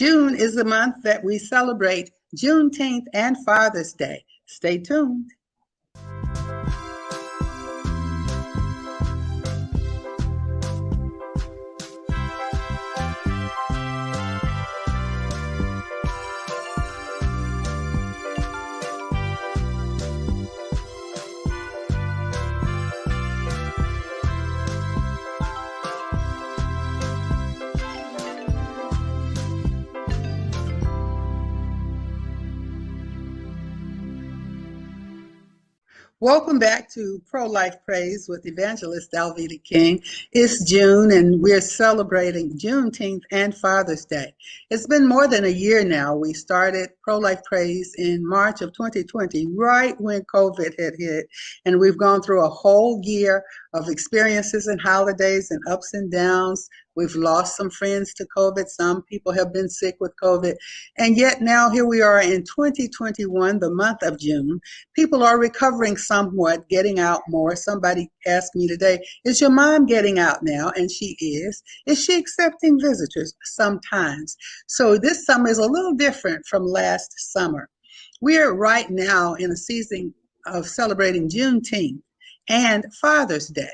June is the month that we celebrate Juneteenth and Father's Day. Stay tuned. Welcome back to Pro-Life Praise with Evangelist Alveda King. It's June and we're celebrating Juneteenth and Father's Day. It's been more than a year now. We started Pro-Life Praise in March of 2020, right when COVID had hit. And we've gone through a whole year of experiences and holidays and ups and downs. We've lost some friends to COVID. Some people have been sick with COVID. And yet now here we are in 2021, the month of June. People are recovering somewhat, getting out more. Somebody asked me today, is your mom getting out now? And she is. Is she accepting visitors? Sometimes. So this summer is a little different from last summer. We're right now in a season of celebrating Juneteenth and Father's Day.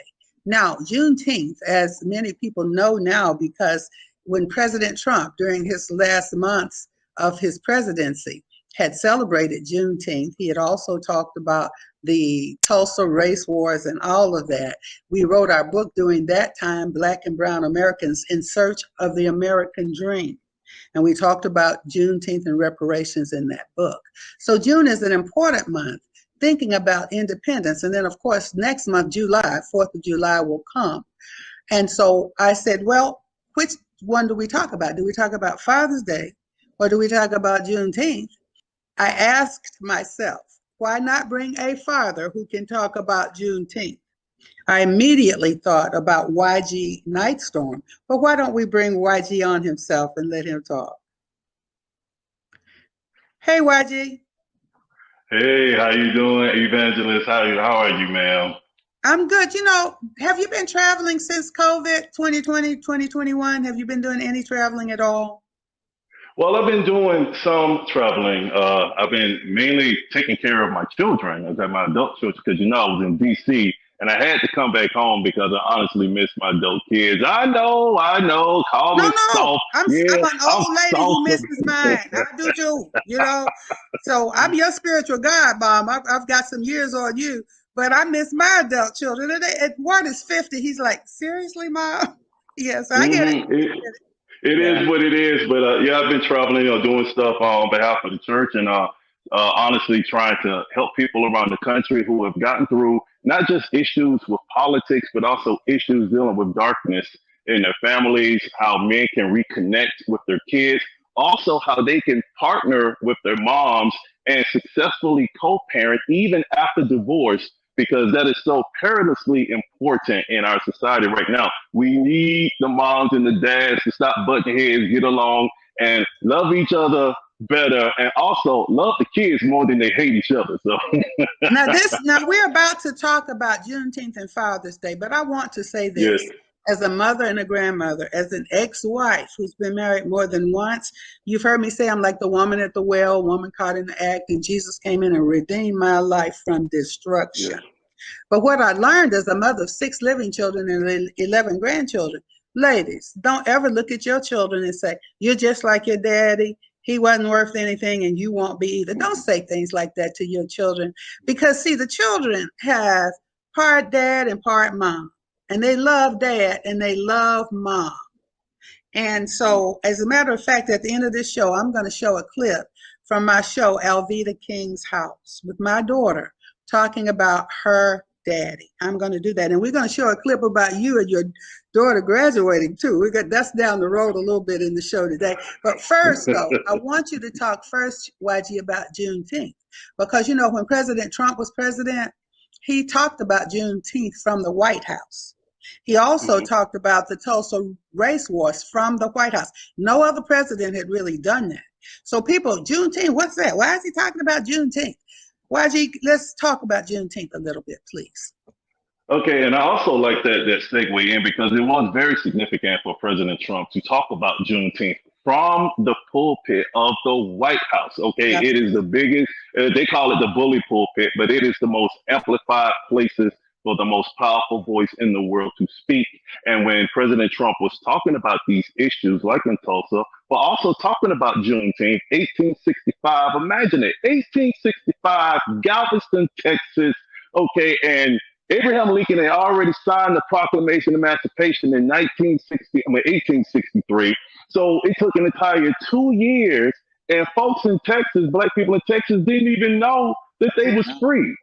Now, Juneteenth, as many people know now, because when President Trump, during his last months of his presidency, had celebrated Juneteenth, he had also talked about the Tulsa race wars and all of that. We wrote our book during that time, Black and Brown Americans in Search of the American Dream. And we talked about Juneteenth and reparations in that book. So June is an important month, thinking about independence. And then, of course, next month, July, 4th of July will come. And so I said, well, which one do we talk about? Do we talk about Father's Day or do we talk about Juneteenth? I asked myself, why not bring a father who can talk about Juneteenth? I immediately thought about YG Nyghtstorm, but why don't we bring YG on himself and let him talk? Hey, YG. Hey, how you doing, Evangelist? How are you, ma'am? I'm good. You know, have you been traveling since COVID 2020, 2021? Have you been doing any traveling at all? Well, I've been doing some traveling. I've been mainly taking care of my children. I was at my adult children because, you know, I was in D.C. and I had to come back home because I honestly miss my adult kids. I know. Call me soft. I'm an old lady who misses mine. I do too, you know. So I'm your spiritual God, Mom. I've got some years on you, but I miss my adult children. And Ward is 50. He's like, seriously, Mom? Yes, I get it. It is what it is, but yeah, I've been traveling, doing stuff on behalf of the church and honestly trying to help people around the country who have gotten through not just issues with politics, but also issues dealing with darkness in their families, how men can reconnect with their kids, also how they can partner with their moms and successfully co-parent even after divorce, because that is so perilously important in our society right now. We need the moms and the dads to stop butting heads, get along, and love each other better, and also love the kids more than they hate each other. So now we're about to talk about Juneteenth and Father's Day, but I want to say this. Yes. As a mother and a grandmother, as an ex-wife who's been married more than once, you've heard me say I'm like the woman at the well, woman caught in the act, and Jesus came in and redeemed my life from destruction. Yeah. But what I learned as a mother of 6 living children and 11 grandchildren, ladies, don't ever look at your children and say, you're just like your daddy. He wasn't worth anything and you won't be either. Don't say things like that to your children, because see, the children have part dad and part mom. And they love dad and they love mom. And so, as a matter of fact, at the end of this show, I'm going to show a clip from my show, Alveda King's House, with my daughter talking about her daddy. I'm going to do that. And we're going to show a clip about you and your daughter graduating too. That's down the road a little bit in the show today. But first, though, I want you to talk first, YG, about Juneteenth. Because, when President Trump was president, he talked about Juneteenth from the White House. He also talked about the Tulsa race wars from the White House. No other president had really done that. So people, Juneteenth, what's that? Why is he talking about Juneteenth? YG, let's talk about Juneteenth a little bit, please. Okay, and I also like that segue in because it was very significant for President Trump to talk about Juneteenth from the pulpit of the White House. Okay, Yeah. it is the biggest. They call it the bully pulpit, but it is the most amplified places for the most powerful voice in the world to speak. And when President Trump was talking about these issues, like in Tulsa, but also talking about Juneteenth, 1865. Imagine it, 1865, Galveston, Texas. Okay, and Abraham Lincoln had already signed the Proclamation of Emancipation in 1863. So it took an entire 2 years, and folks in Texas, black people in Texas, didn't even know that they was free.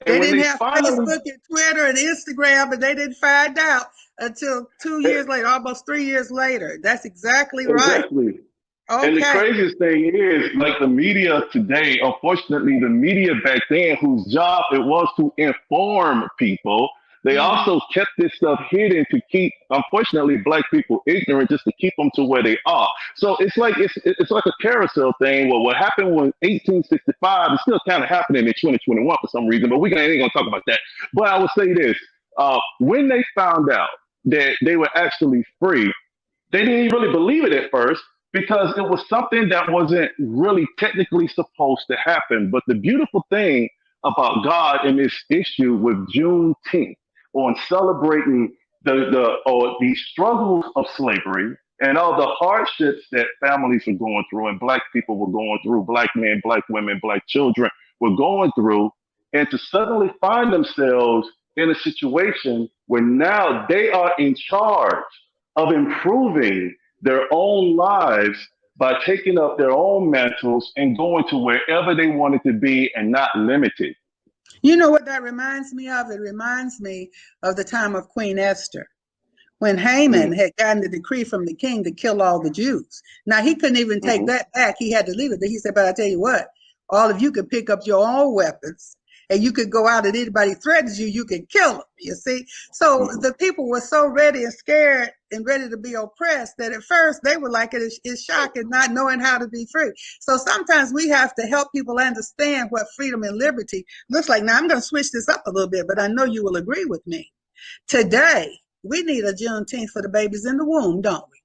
They And when didn't they have finally, Facebook and Twitter and Instagram, but they didn't find out until 2 years later, almost 3 years later. That's exactly right. exactly. And the Okay. craziest thing is, like the media today, unfortunately, the media back then, whose job it was to inform people, they also kept this stuff hidden to keep, unfortunately, black people ignorant, just to keep them to where they are. So it's like a carousel thing. Well, what happened was 1865 is still kind of happening in 2021 for some reason, but we ain't gonna talk about that. But I would say this: when they found out that they were actually free, they didn't really believe it at first because it was something that wasn't really technically supposed to happen. But the beautiful thing about God in this issue with Juneteenth, on celebrating the struggles of slavery and all the hardships that families were going through and black people were going through, black men, black women, black children were going through, and to suddenly find themselves in a situation where now they are in charge of improving their own lives by taking up their own mantles and going to wherever they wanted to be and not limited. You know what that reminds me of? It reminds me of the time of Queen Esther, when Haman Mm-hmm. had gotten the decree from the king to kill all the Jews. Now, he couldn't even take Mm-hmm. that back. He had to leave it. But he said, but I tell you what, all of you could pick up your own weapons and you could go out and anybody threatens you, you can kill them, you see? So Mm-hmm. the people were so ready and scared and ready to be oppressed that at first they were like, it's shocking not knowing how to be free. So sometimes we have to help people understand what freedom and liberty looks like. Now, I'm going to switch this up a little bit, but I know you will agree with me. Today, we need a Juneteenth for the babies in the womb, don't we?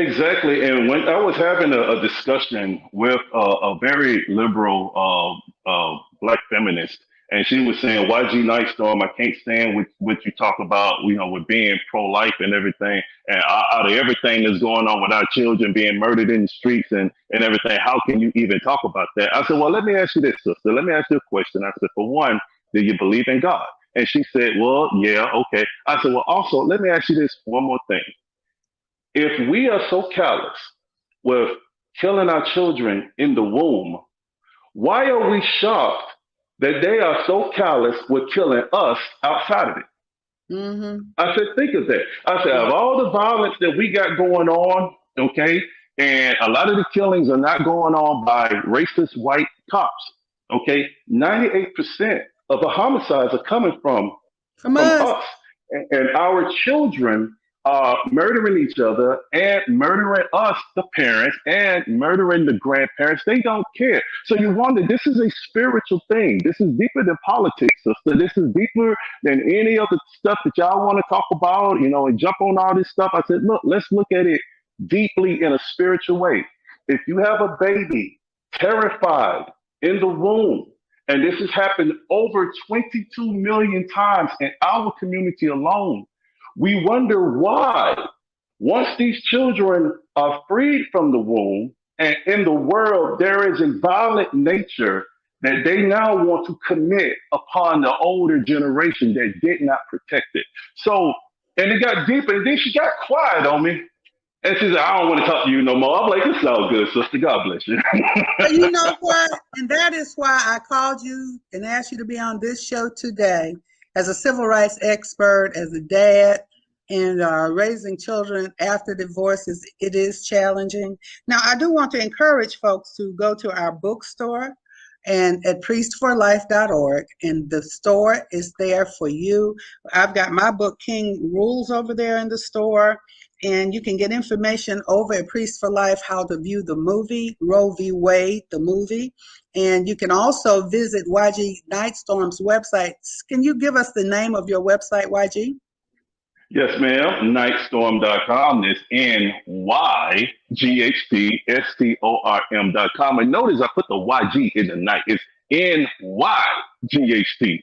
Exactly. And when I was having a discussion with a very liberal black feminist, and she was saying, YG Nyghtstorm, I can't stand what you talk about, with being pro-life and everything. And out of everything that's going on with our children being murdered in the streets and everything, how can you even talk about that? I said, well, let me ask you this, sister. Let me ask you a question. I said, for one, do you believe in God? And she said, well, yeah, okay. I said, well, also, let me ask you this one more thing. If we are so callous with killing our children in the womb, why are we shocked that they are so callous with killing us outside of it? Mm-hmm. I said, think of that. I said, of all the violence that we got going on, okay, and a lot of the killings are not going on by racist white cops, okay, 98% of the homicides are coming from From from us. us. And our children are murdering each other and murdering us, the parents, and murdering the grandparents. They don't care. So you wonder, this is a spiritual thing. This is deeper than politics, sister. This is deeper than any of the stuff that y'all want to talk about, and jump on all this stuff. I said, look, let's look at it deeply in a spiritual way. If you have a baby terrified in the womb, and this has happened over 22 million times in our community alone, we wonder why, once these children are freed from the womb and in the world, there is a violent nature that they now want to commit upon the older generation that did not protect it. So, and it got deeper, and then she got quiet on me. And she said, I don't want to talk to you no more. I'm like, it's all good, sister. God bless you. But you know what? And that is why I called you and asked you to be on this show today as a civil rights expert, as a dad, and raising children after divorce it is challenging. Now, I do want to encourage folks to go to our bookstore and at priestforlife.org, and the store is there for you. I've got my book, King Rules, over there in the store. And you can get information over at Priest for Life, how to view the movie, Roe v. Wade, the movie. And you can also visit YG Nyghtstorm's website. Can you give us the name of your website, YG? Yes, ma'am. Nyghtstorm.com. It's Nyghtstorm.com. And notice I put the YG in the night. It's Nyghtstorm. Nightstorm.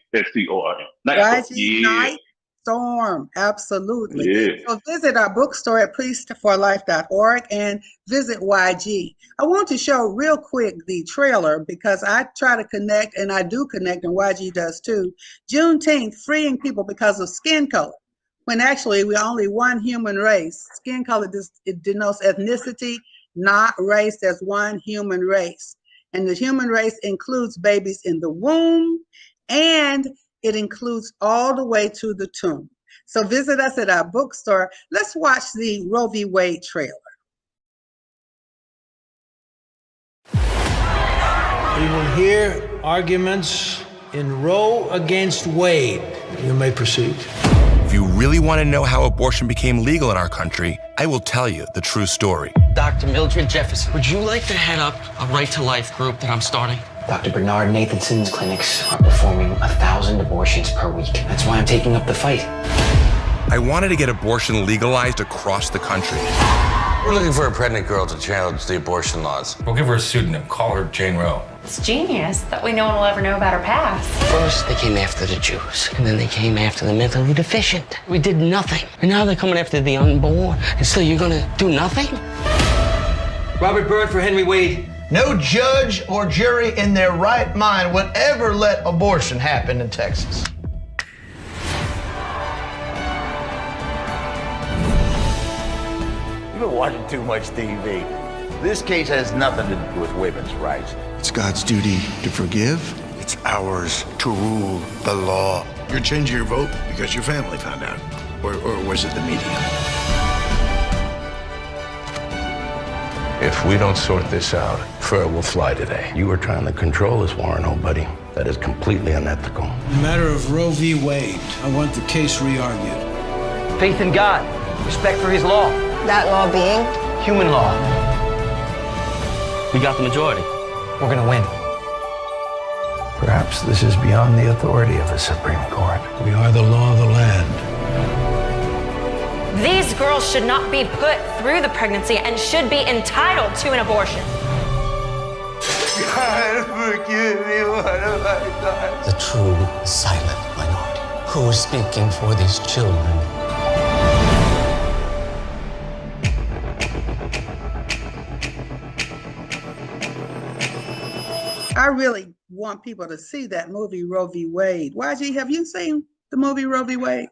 YG Yeah. Night Storm, absolutely. Yeah. So visit our bookstore at priestforlife.org and visit YG. I want to show real quick the trailer because I try to connect, and I do connect, and YG does too. Juneteenth, freeing people because of skin color, when actually we're only one human race. Skin color, it denotes ethnicity, not race. There's one human race. And the human race includes babies in the womb, and it includes all the way to the tomb. So visit us at our bookstore. Let's watch the Roe v. Wade trailer. We will hear arguments in Roe against Wade. You may proceed. If you really want to know how abortion became legal in our country, I will tell you the true story. Dr. Mildred Jefferson, would you like to head up a Right to Life group that I'm starting? Dr. Bernard Nathanson's clinics are performing 1,000 abortions per week. That's why I'm taking up the fight. I wanted to get abortion legalized across the country. We're looking for a pregnant girl to challenge the abortion laws. We'll give her a pseudonym. Call her Jane Roe. It's genius that way no one will ever know about her past. First, they came after the Jews, and then they came after the mentally deficient. We did nothing. And now they're coming after the unborn. And so you're gonna do nothing? Robert Byrd for Henry Wade. No judge or jury in their right mind would ever let abortion happen in Texas. You've been watching too much TV. This case has nothing to do with women's rights. It's God's duty to forgive. It's ours to rule the law. You're changing your vote because your family found out. Or was it the media? If we don't sort this out, fur will fly today. You were trying to control us, Warren, old buddy. That is completely unethical. In the matter of Roe v. Wade, I want the case re-argued. Faith in God, respect for his law. That law being? Human law. We got the majority. We're gonna win. Perhaps this is beyond the authority of the Supreme Court. We are the law of the land. These girls should not be put through the pregnancy and should be entitled to an abortion. God, forgive me, what have I done? The true silent minority. Who is speaking for these children? I really want people to see that movie, Roe v. Wade. YG, have you seen the movie Roe v. Wade?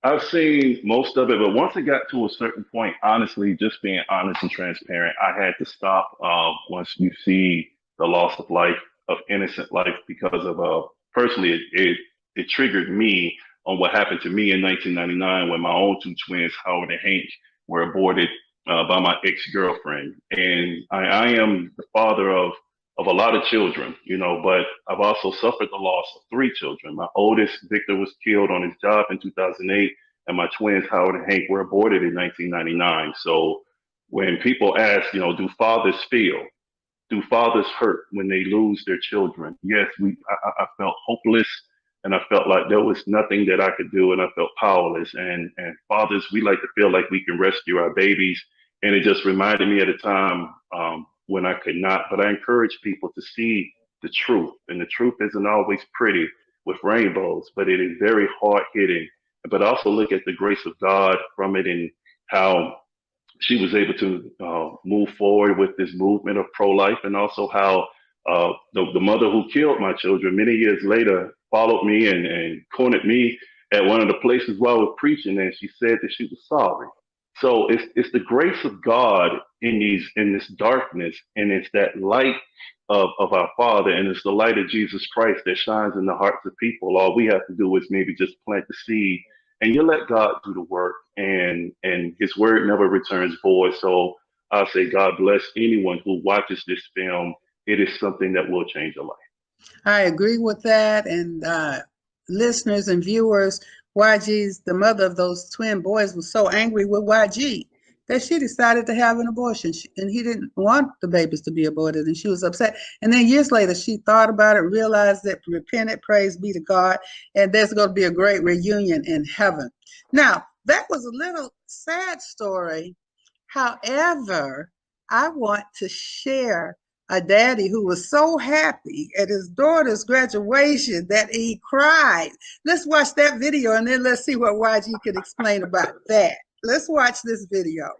I've seen most of it, but once it got to a certain point, honestly, just being honest and transparent, I had to stop once you see the loss of life, of innocent life, because of, personally, it triggered me on what happened to me in 1999 when my own two twins, Howard and Hank, were aborted by my ex-girlfriend. And I am the father of a lot of children, you know, but I've also suffered the loss of 3 children. My oldest, Victor, was killed on his job in 2008, and my twins, Howard and Hank, were aborted in 1999. So when people ask, you know, do fathers feel? Do fathers hurt when they lose their children? Yes, I felt hopeless, and I felt like there was nothing that I could do, and I felt powerless. And fathers, we like to feel like we can rescue our babies. And it just reminded me at a time when I could not. But I encourage people to see the truth. And the truth isn't always pretty with rainbows, but it is very hard hitting. But also look at the grace of God from it and how she was able to move forward with this movement of pro-life, and also how the mother who killed my children many years later followed me and cornered me at one of the places where I was preaching, and she said that she was sorry. So it's the grace of God in this darkness, and it's that light of our Father, and it's the light of Jesus Christ that shines in the hearts of people. All we have to do is maybe just plant the seed, and you let God do the work, and His word never returns void. So I'll say God bless anyone who watches this film. It is something that will change a life. I agree with that. And listeners and viewers, the mother of those twin boys, was so angry with YG that she decided to have an abortion. And he didn't want the babies to be aborted, and she was upset. And then years later, she thought about it, realized that, repented, praise be to God, and there's going to be a great reunion in heaven. Now, that was a little sad story. However, I want to share a daddy who was so happy at his daughter's graduation that he cried. Let's watch that video and then let's see what YG could explain about that. Let's watch this video.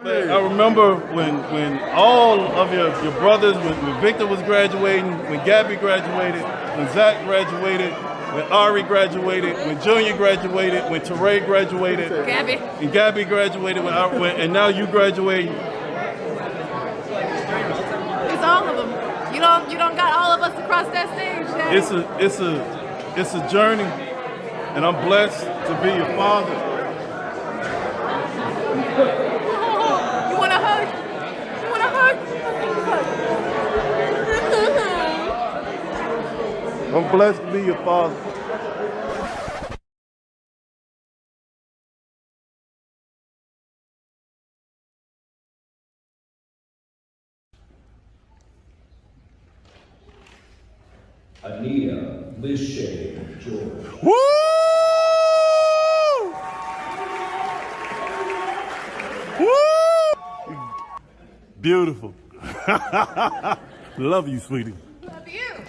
I remember when all of your brothers, when Victor was graduating, when Gabby graduated, when Zach graduated, when Ari graduated, when Junior graduated, when Teray graduated, and Gabby graduated, and now you graduating. It's all of them. You don't got all of us across that stage. It's a journey, and I'm blessed to be your father. You want a hug? You want a hug? I'm blessed to be your father. Anita, Liz Shea, George. Woo! Woo! Beautiful. Love you, sweetie. Love you.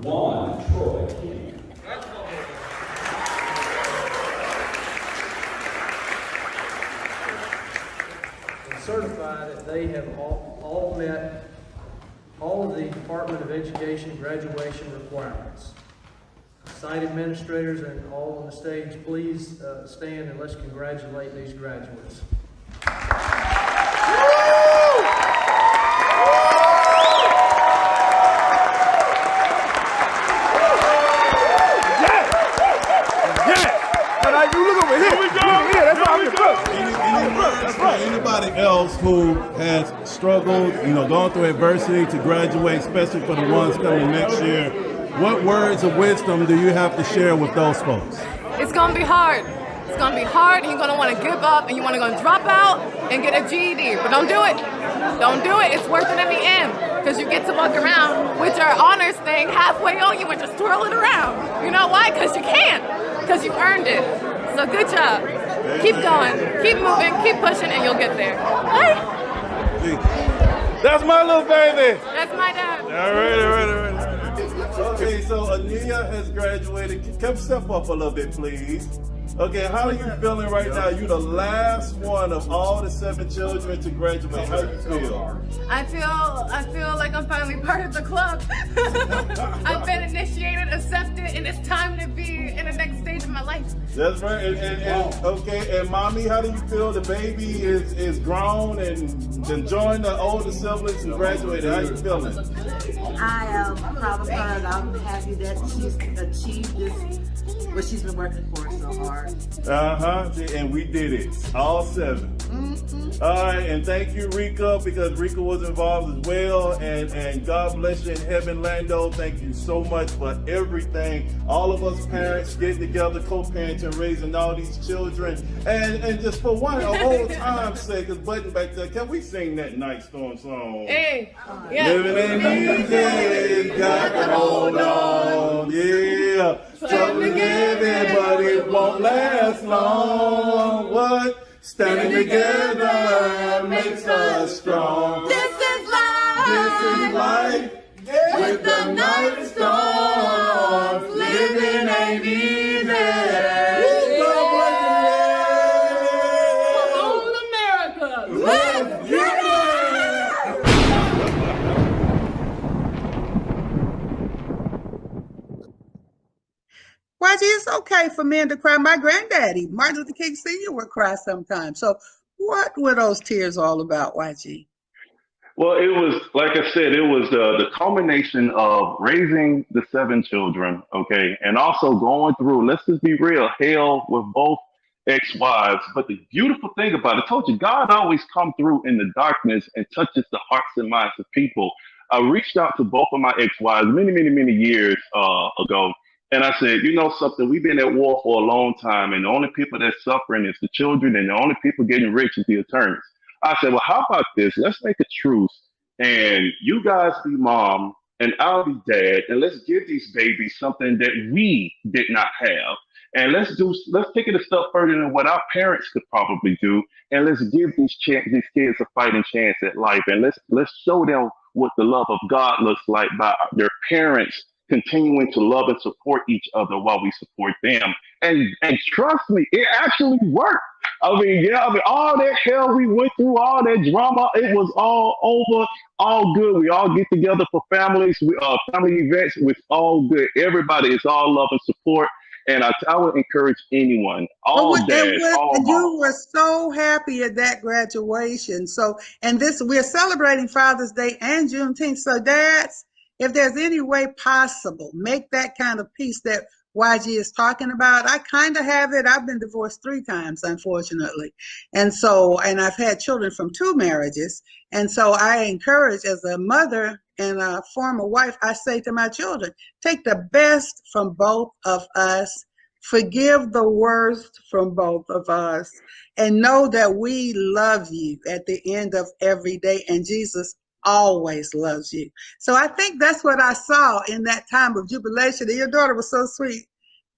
Juan Troy King. And certify that they have all met all of the Department of Education graduation requirements. Site administrators and all on the stage, please stand and let's congratulate these graduates. Anybody else who has struggled, gone through adversity to graduate, especially for the ones coming next year, what words of wisdom do you have to share with those folks? It's gonna be hard. It's gonna be hard, and you're gonna want to give up, and you want to go drop out and get a GED. But don't do it. Don't do it. It's worth it in the end, because you get to walk around with your honors thing halfway on you and just twirl it around. You know why? Because you can. Because you earned it. So good job. Keep going, keep moving, keep pushing, and you'll get there. Hey. That's my little baby. That's my dad. All right. Okay, so Ania has graduated. Come step up a little bit, please. Okay, how are you feeling right now? You're the last one of all the 7 children to graduate. How do you feel? I feel like I'm finally part of the club. I've been initiated, accepted, and it's time to be in the next stage of my life. That's right. And mommy, how do you feel? The baby is grown and enjoying the older siblings and graduated. How you feeling? I am proud of her, and I'm happy that she's achieved this, what she's been working for so hard. And we did it. All 7. All right, and thank you, Rika, because Rika was involved as well. And God bless you in heaven, Lando. Thank you so much for everything. All of us parents getting together, co-parenting, raising all these children. And just for one, a whole time's sake, because Button back there, can we sing that Nyghtstorm song? Hey, yeah. Living in these days, got to hold on, yeah. Trouble living, but it won't last long. What? Standing together makes us strong. This is life. This is life. Yeah. With the Nyghtstorm, living ain't easy. Come on, America. Let's get it. YG, it's okay for men to cry. My granddaddy, Martin Luther King Sr., would cry sometimes. So what were those tears all about, YG? Well, it was, like I said, it was the culmination of raising the 7 children, okay, and also going through, let's just be real, hell with both ex-wives. But the beautiful thing about it, I told you, God always come through in the darkness and touches the hearts and minds of people. I reached out to both of my ex-wives many years ago. And I said, you know something, we've been at war for a long time, and the only people that's suffering is the children, and the only people getting rich is the attorneys. I said, well, how about this? Let's make a truce, and you guys be mom, and I'll be dad, and let's give these babies something that we did not have. And let's take it a step further than what our parents could probably do, and let's give these kids a fighting chance at life, and let's show them what the love of God looks like by their parents continuing to love and support each other while we support them. And trust me, it actually worked. I mean, all that hell we went through, all that drama, it was all over, all good. We all get together for family events. It's all good. Everybody is all love and support. And I would encourage anyone, all dads, all moms. You were so happy at that graduation. So, and we're celebrating Father's Day and Juneteenth. So, dads, if there's any way possible, make that kind of peace that YG is talking about. I kind of have it. I've been divorced 3 times, unfortunately. And I've had children from 2 marriages. And so I encourage, as a mother and a former wife, I say to my children, take the best from both of us, forgive the worst from both of us, and know that we love you at the end of every day, and Jesus always loves you. So I think that's what I saw in that time of jubilation. And your daughter was so sweet.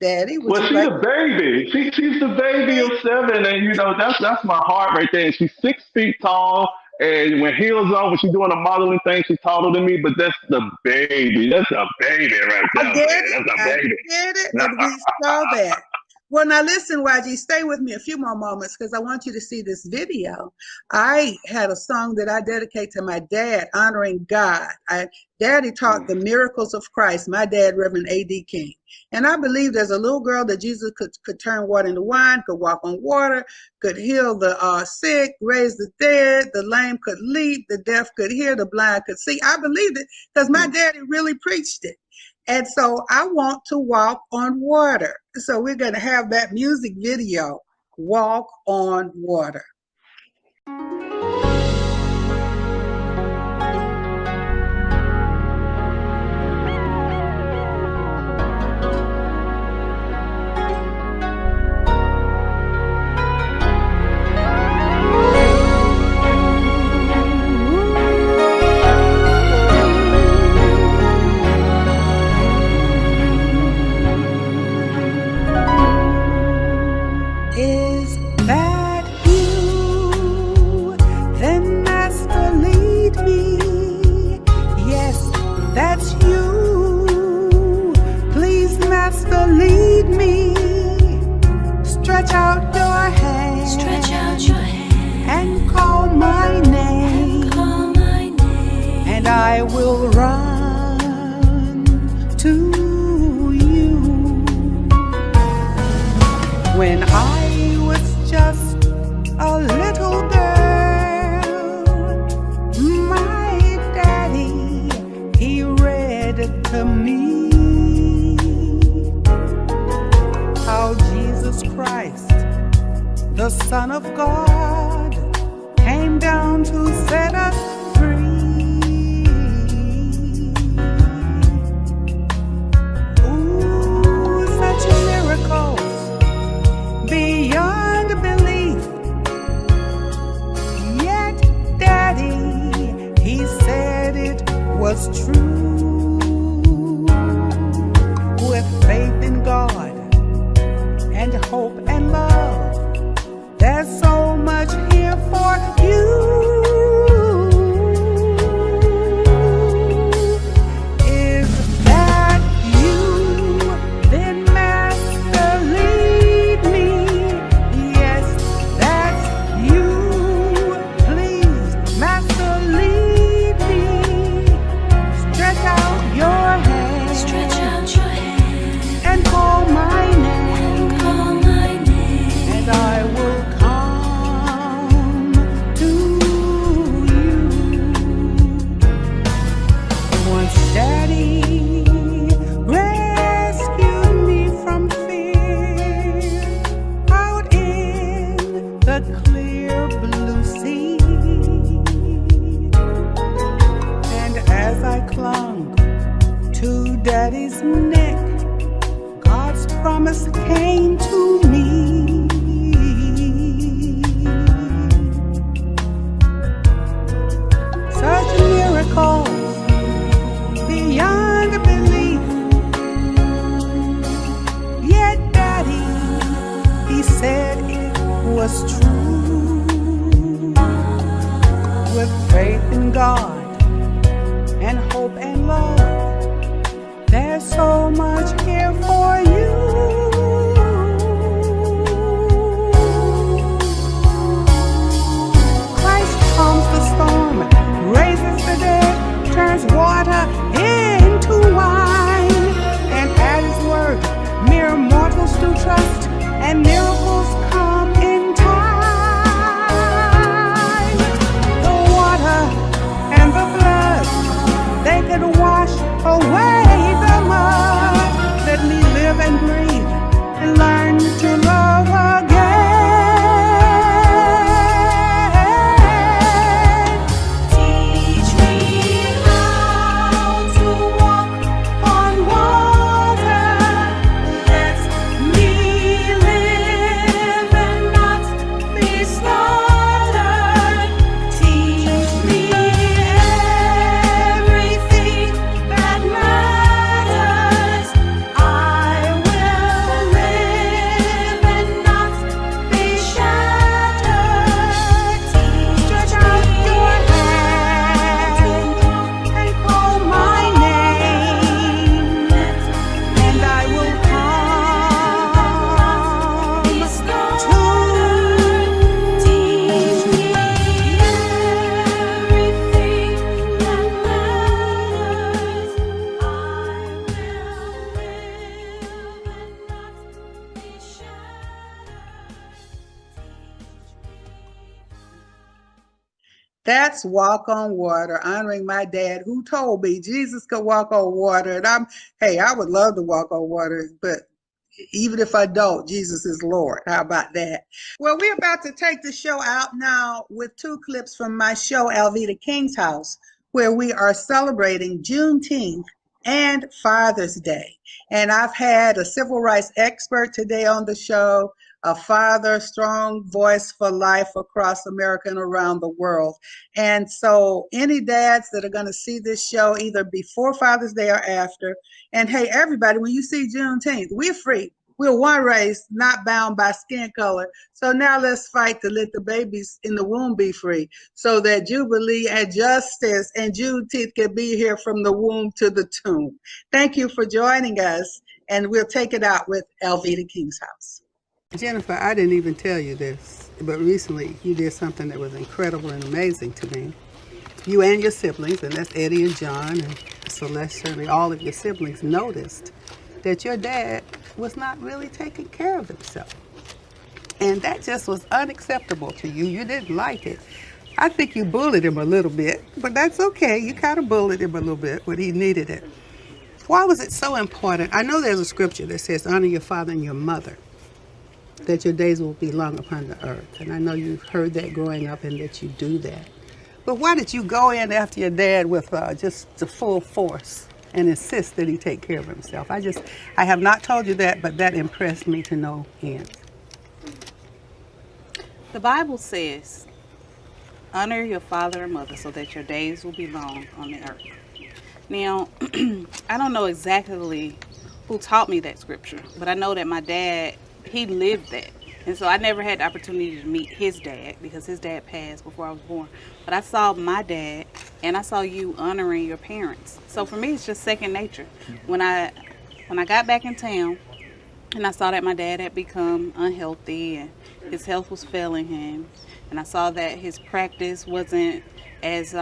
Daddy, well, she's a baby. She's the baby of 7, and that's my heart right there. And she's 6 feet tall, and when heels on, when she's doing a modeling thing, she's taller than me. But that's the baby. That's a baby right there. I get it. And we saw that. Well, now listen, YG, stay with me a few more moments because I want you to see this video. I had a song that I dedicate to my dad, honoring God. Daddy taught the miracles of Christ, my dad, Reverend A.D. King. And I believe there's a little girl that Jesus could turn water into wine, could walk on water, could heal the sick, raise the dead, the lame could leap, the deaf could hear, the blind could see. I believed it because my daddy really preached it. And so I want to walk on water. So we're going to have that music video, Walk on Water. I will run to you. When I was just a little girl, my daddy, he read to me how Jesus Christ, the Son of God, came down to set us free. Beyond belief, yet Daddy, he said it was true. With faith in God and hope and love, there's so much here for you. Daddy's neck, God's promise came to me. Such miracles beyond belief, yet Daddy, was true. With faith in God and hope and love, there's so much here for you. Christ calms the storm, raises the dead, turns water into wine, and at his word, mere mortals do trust, and miracles come in time. The water and the blood, they could wash away the mud. Let me live and breathe and learn to love again. Teach me how to walk on water. Let me live and not be slaughtered. Teach me everything that matters. I will live and not be shattered. Stretch out your hand and call my name, and I will come to teach me everything that matters. I will live and not be That's Walk on Water, honoring my dad who told me Jesus could walk on water. And I would love to walk on water, but even if I don't, Jesus is Lord. How about that? Well, we're about to take the show out now with 2 clips from my show, Alveda King's House, where we are celebrating Juneteenth and Father's Day. And I've had a civil rights expert today on the show, a father, strong voice for life across America and around the world. And so any dads that are going to see this show either before Father's Day or after, and hey, everybody, when you see Juneteenth, we're free. We're one race, not bound by skin color. So now let's fight to let the babies in the womb be free so that Jubilee and Justice and Juneteenth can be here from the womb to the tomb. Thank you for joining us, and we'll take it out with Alveda King's House. Jennifer, I didn't even tell you this, but recently you did something that was incredible and amazing to me. You and your siblings, and that's Eddie and John and Celeste, certainly all of your siblings, noticed that your dad was not really taking care of himself. And that just was unacceptable to you. You didn't like it. I think you bullied him a little bit, but that's okay. You kind of bullied him a little bit when he needed it. Why was it so important? I know there's a scripture that says, honor your father and your mother, that your days will be long upon the earth. And I know you've heard that growing up and that you do that. But why did you go in after your dad with just the full force and insist that he take care of himself? I have not told you that, but that impressed me to no end. The Bible says, honor your father and mother so that your days will be long on the earth. Now, I don't know exactly who taught me that scripture, but I know that my dad, he lived that. And so I never had the opportunity to meet his dad because his dad passed before I was born. But I saw my dad and I saw you honoring your parents. So for me, it's just second nature. When I got back in town and I saw that my dad had become unhealthy and his health was failing him, and I saw that his practice wasn't as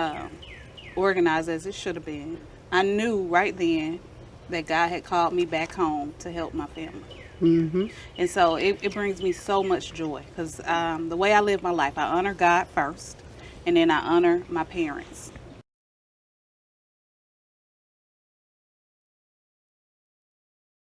organized as it should have been, I knew right then that God had called me back home to help my family. Mm-hmm. And so it brings me so much joy because the way I live my life, I honor God first, and then I honor my parents.